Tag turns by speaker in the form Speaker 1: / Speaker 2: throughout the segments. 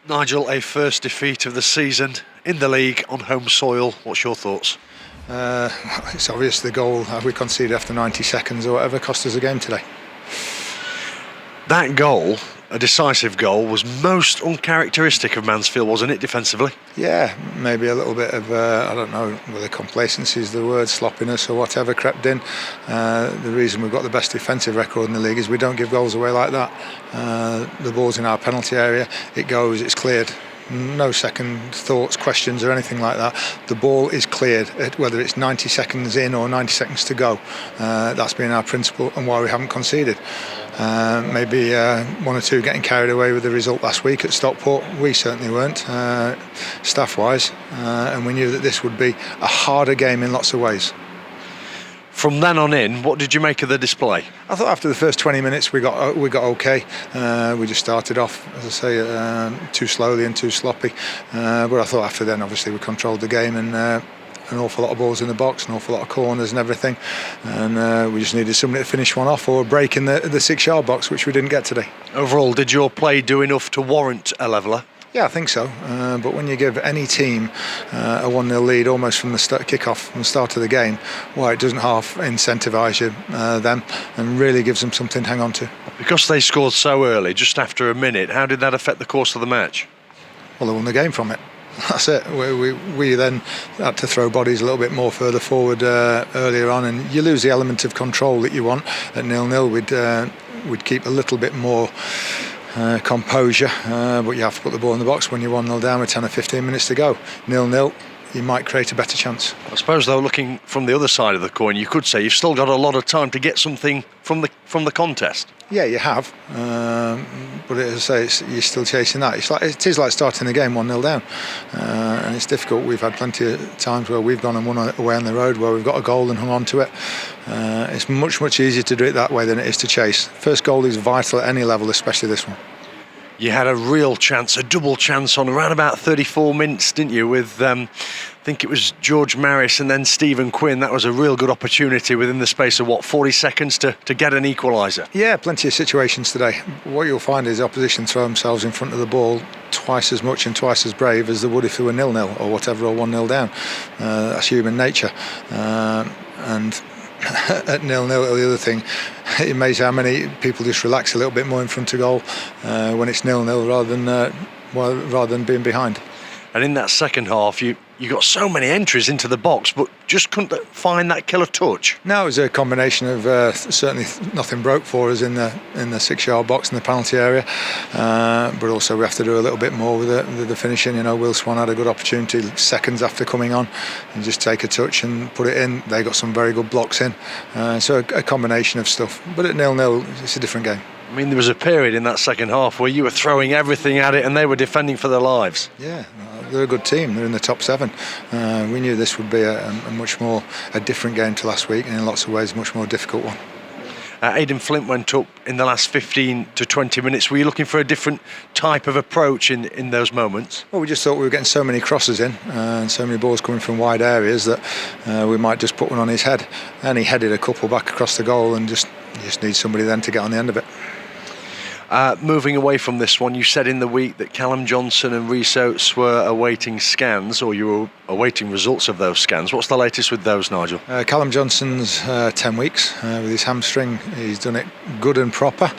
Speaker 1: Nigel, a first defeat of the season in the league on home soil. What's your thoughts?
Speaker 2: It's obvious the goal we conceded after 90 seconds or whatever cost us a game today.
Speaker 1: That goal, a decisive goal, was most uncharacteristic of Mansfield, wasn't it, defensively?
Speaker 2: Yeah, maybe a little bit of, I don't know whether complacency is the word, sloppiness or whatever crept in. The reason we've got the best defensive record in the league is we don't give goals away like that. The ball's in our penalty area, it goes, it's cleared. No second thoughts, questions or anything like that. The ball is cleared, whether it's 90 seconds in or 90 seconds to go. That's been our principle and why we haven't conceded. Maybe one or two getting carried away with the result last week at Stockport. We certainly weren't, staff-wise, and we knew that this would be a harder game in lots of ways.
Speaker 1: From then on in, what did you make of the display?
Speaker 2: I thought after the first 20 minutes we got okay. We just started off, as I say, too slowly and too sloppy. But I thought after then, obviously, we controlled the game and an awful lot of balls in the box, an awful lot of corners and everything. And we just needed somebody to finish one off or a break in the 6-yard box, which we didn't get today.
Speaker 1: Overall, did your play do enough to warrant a leveller?
Speaker 2: Yeah, I think so. But when you give any team a 1-0 lead almost from the kick-off, from the start of the game, well, it doesn't half incentivise them and really gives them something to hang on to.
Speaker 1: Because they scored so early, just after a minute, how did that affect the course of the match?
Speaker 2: Well, they won the game from it. That's it. We then had to throw bodies a little bit more further forward earlier on, and you lose the element of control that you want. At 0-0, we'd keep a little bit more composure, but you have to put the ball in the box when you're 1-0 down with 10 or 15 minutes to go. 0-0, you might create a better chance.
Speaker 1: I suppose, though, looking from the other side of the coin, you could say you've still got a lot of time to get something from the contest.
Speaker 2: Yeah, you have, but as I say, you're still chasing that. It is like starting the game 1-0 down, and it's difficult. We've had plenty of times where we've gone and won away on the road, where we've got a goal and hung on to it. It's much easier to do it that way than it is to chase. First goal is vital at any level, especially this one.
Speaker 1: You had a real chance, a double chance on around about 34 minutes, didn't you, with I think it was George Maris and then Stephen Quinn. That was a real good opportunity within the space of 40 seconds to get an equaliser.
Speaker 2: Yeah, plenty of situations today. What you'll find is the opposition throw themselves in front of the ball twice as much and twice as brave as they would if they were 0-0 or whatever, or 1-0 down. That's human nature. And at 0-0, the other thing, it's amazing how many people just relax a little bit more in front of goal when it's 0-0 rather than being behind.
Speaker 1: And in that second half, you got so many entries into the box, but just couldn't find that killer touch. No,
Speaker 2: it was a combination of certainly nothing broke for us in the 6-yard box in the penalty area, but also we have to do a little bit more with the finishing. You know, Will Swan had a good opportunity seconds after coming on and just take a touch and put it in. They got some very good blocks in, so a combination of stuff. But at 0-0, it's a different game.
Speaker 1: I mean, there was a period in that second half where you were throwing everything at it and they were defending for their lives.
Speaker 2: Yeah, they're a good team. They're in the top 7. We knew this would be a much more a different game to last week, and in lots of ways a much more difficult one.
Speaker 1: Aidan Flint went up in the last 15 to 20 minutes. Were you looking for a different type of approach in those moments?
Speaker 2: Well, we just thought we were getting so many crosses in and so many balls coming from wide areas that we might just put one on his head. And he headed a couple back across the goal, and just need somebody then to get on the end of it.
Speaker 1: Moving away from this one, you said in the week that Callum Johnson and Rhys Oates were awaiting scans, or you were awaiting results of those scans. What's the latest with those, Nigel?
Speaker 2: Callum Johnson's 10 weeks with his hamstring. He's done it good and proper.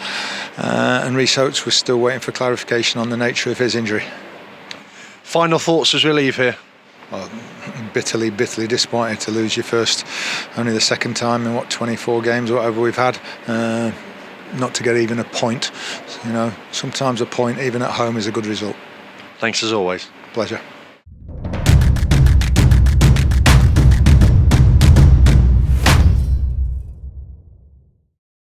Speaker 2: And Rhys Oates was still waiting for clarification on the nature of his injury. Final thoughts as we leave here? Well, bitterly disappointed to lose your first, only the second time in 24 games or whatever we've had. Not to get even a point. You know, sometimes a point even at home is a good result.
Speaker 1: Thanks as always.
Speaker 2: Pleasure.